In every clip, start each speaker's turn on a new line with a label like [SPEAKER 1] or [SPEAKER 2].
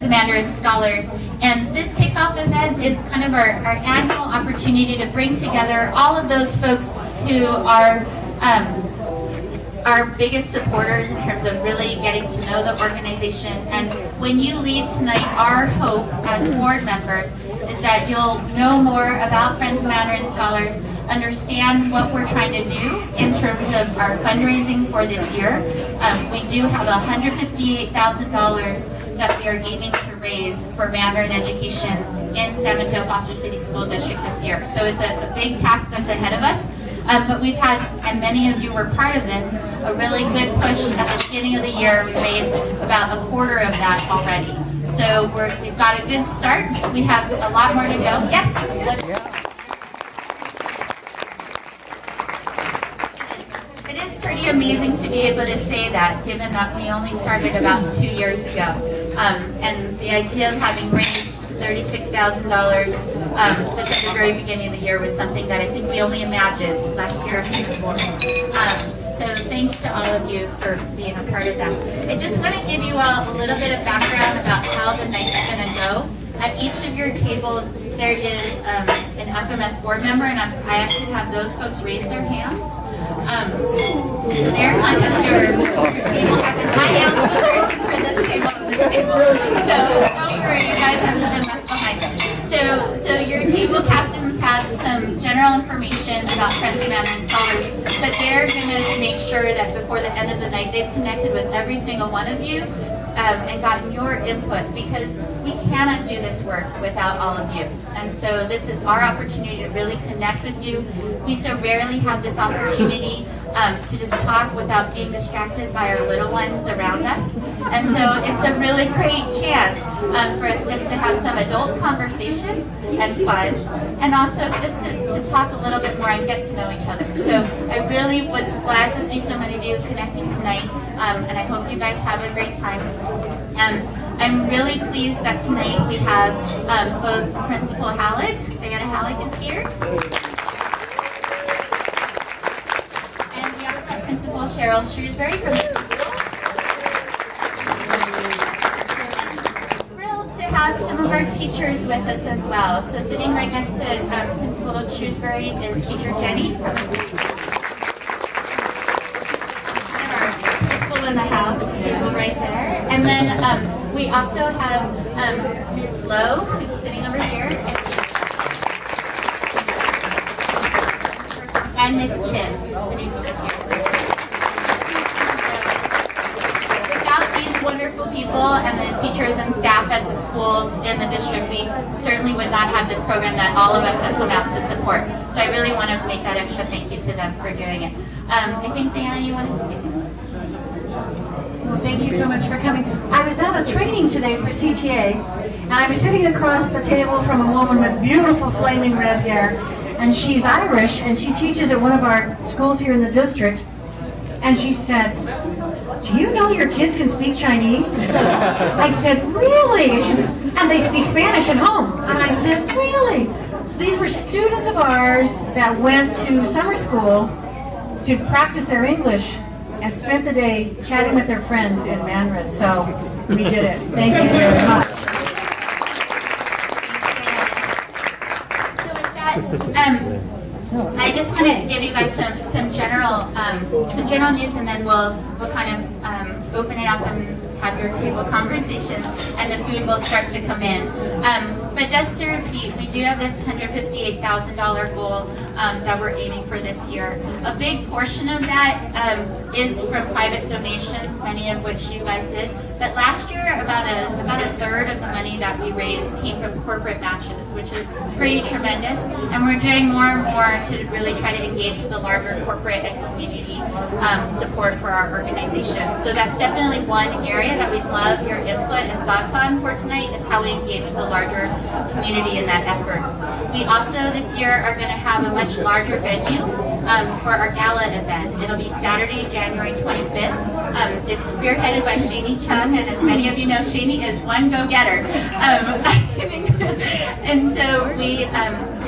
[SPEAKER 1] Mandarin scholars, and this kickoff event is kind of our annual opportunity to bring together all of those folks who are our biggest supporters in terms of really getting to know the organization. And when you leave tonight, our hope as board members is that you'll know more about Friends of Mandarin Scholars, understand what we're trying to do in terms of our fundraising for this year. We do have $158,000 that we are aiming to raise for Mandarin education in San Mateo Foster City School District this year. So it's a big task that's ahead of us. But we've had, and many of you were part of this, a really good push at the beginning of the year. We raised about a quarter of that already. So we've got a good start. We have a lot more to go. Yes? It is pretty amazing to be able to say that, given that we only started about 2 years ago. And the idea of having raised $36,000 just at the very beginning of the year was something that I think we only imagined last year or two before. So thanks to all of you for being a part of that. I just want to give you all a little bit of background about how the night's going to go. At each of your tables, there is an FMS board member, and I actually have those folks raise their hands. So they're kind of your table captains. I am the person for this table. So don't worry, you guys haven't been left behind. So your table captains have some general information about Friends of Mandarin Scholars, but they're going to make sure that before the end of the night they've connected with every single one of you and gotten your input, because we cannot do this work without all of you. And so this is our opportunity to really connect with you. We so rarely have this opportunity to just talk without being distracted by our little ones around us. And so it's a really great chance for us just to have some adult conversation and fun, and also just to talk a little bit more and get to know each other. So I really was glad to see so many of you connecting tonight, and I hope you guys have a great time. I'm really pleased that tonight we have both Principal Halleck, Diana Halleck is here, and we also have Principal Cheryl Shrewsbury from the thrilled to have some of our teachers with us as well. So sitting right next to Principal Shrewsbury is Teacher Jenny from our principal in the house, who's right there. And then we also have Ms. Lowe, who's sitting over here, and Ms. Chin, who's sitting over here. Without these wonderful people and the teachers and staff at the schools in the district, we certainly would not have this program that all of us have come out to support. So I really want to make that extra thank you to them for doing it. I think, Diana, you wanted to say something?
[SPEAKER 2] Well, thank you so much for coming. I was at a training today for CTA, and I was sitting across the table from a woman with beautiful flaming red hair, and she's Irish, and she teaches at one of our schools here in the district, and she said, "Do you know your kids can speak Chinese?" I said, "Really?" She said, "And they speak Spanish at home." And I said, "Really?" So these were students of ours that went to summer school to practice their English and spent the day chatting with their friends in Mandarin. So we did it. Thank you very much.
[SPEAKER 1] So with that, I just want to give you guys some general news, and then we'll kind of open it up and have your table conversation, and the food will start to come in. But just to repeat, we do have this $158,000 goal that we're aiming for this year. A big portion of that is from private donations, many of which you guys did. But last year, about a third of the money that we raised came from corporate matches, which is pretty tremendous. And we're doing more and more to really try to engage the larger corporate and community support for our organization. So that's definitely one area that we'd love your input and thoughts on for tonight, is how we engage the larger community in that effort. We also this year are going to have a much larger venue for our gala event. It'll be Saturday, January 25th. It's spearheaded by Shani Chung, and as many of you know, Shani is one go-getter. And so we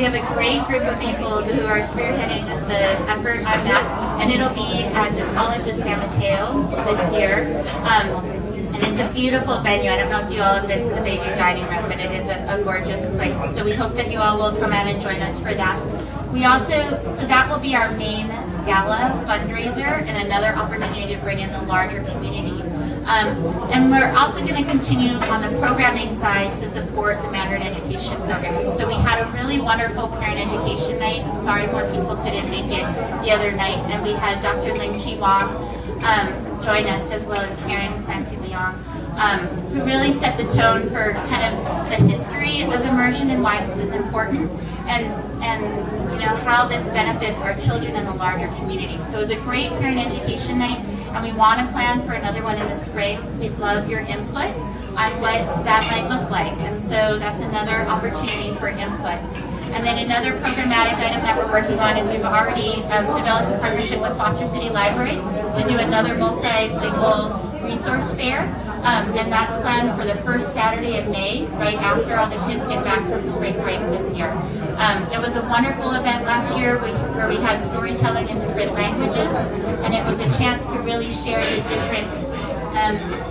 [SPEAKER 1] have a great group of people who are spearheading the effort on that, and it'll be at the College of San Mateo this year. And it's a beautiful venue. I don't know if you all have been to the Baby Dining Room, but it is a gorgeous place. So we hope that you all will come out and join us for that. We also, so that will be our main gala fundraiser and another opportunity to bring in the larger community. And we're also going to continue on the programming side to support the Mandarin Education Program. So we had a really wonderful parent education night. I'm sorry more people couldn't make it the other night. And we had Dr. Ling Chi Wong join us, as well as Karen Clancy Leong, who really set the tone for kind of the history of immersion and why this is important, and you know how this benefits our children and the larger community. So it was a great parent education night, and we want to plan for another one in the spring. We'd love your input on what that might look like, and so that's another opportunity for input. And then another programmatic item that we're working on is we've already developed a partnership with Foster City Library to do another multilingual resource fair. And that's planned for the first Saturday in May, right after all the kids get back from spring break this year. It was a wonderful event last year where we had storytelling in different languages, and it was a chance to really share the different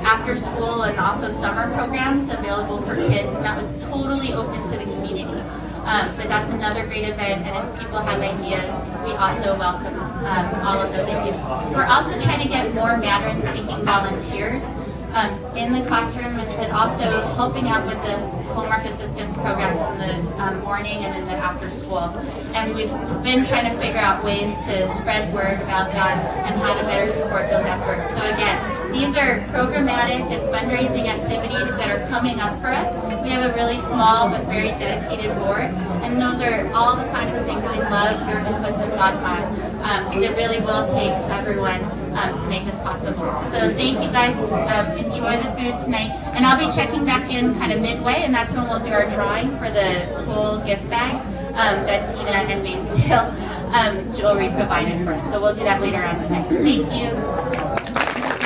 [SPEAKER 1] after school and also summer programs available for kids, and that was totally open to the community. But that's another great event, and if people have ideas, we also welcome all of those ideas. We're also trying to get more Mandarin speaking volunteers in the classroom, and also helping out with the homework assistance programs in the morning and in the after school. And we've been trying to figure out ways to spread word about that and how to better support those efforts. So again, these are programmatic and fundraising activities that are coming up for us. We have a really small but very dedicated board, and those are all the kinds of things we love your inputs and thoughts on. Because it really will take everyone to make this possible. So thank you guys. Enjoy the food tonight, and I'll be checking back in kind of midway, and that's when we'll do our drawing for the cool gift bags that Tina and Mainsail jewelry provided for us. So we'll do that later on tonight. Thank you.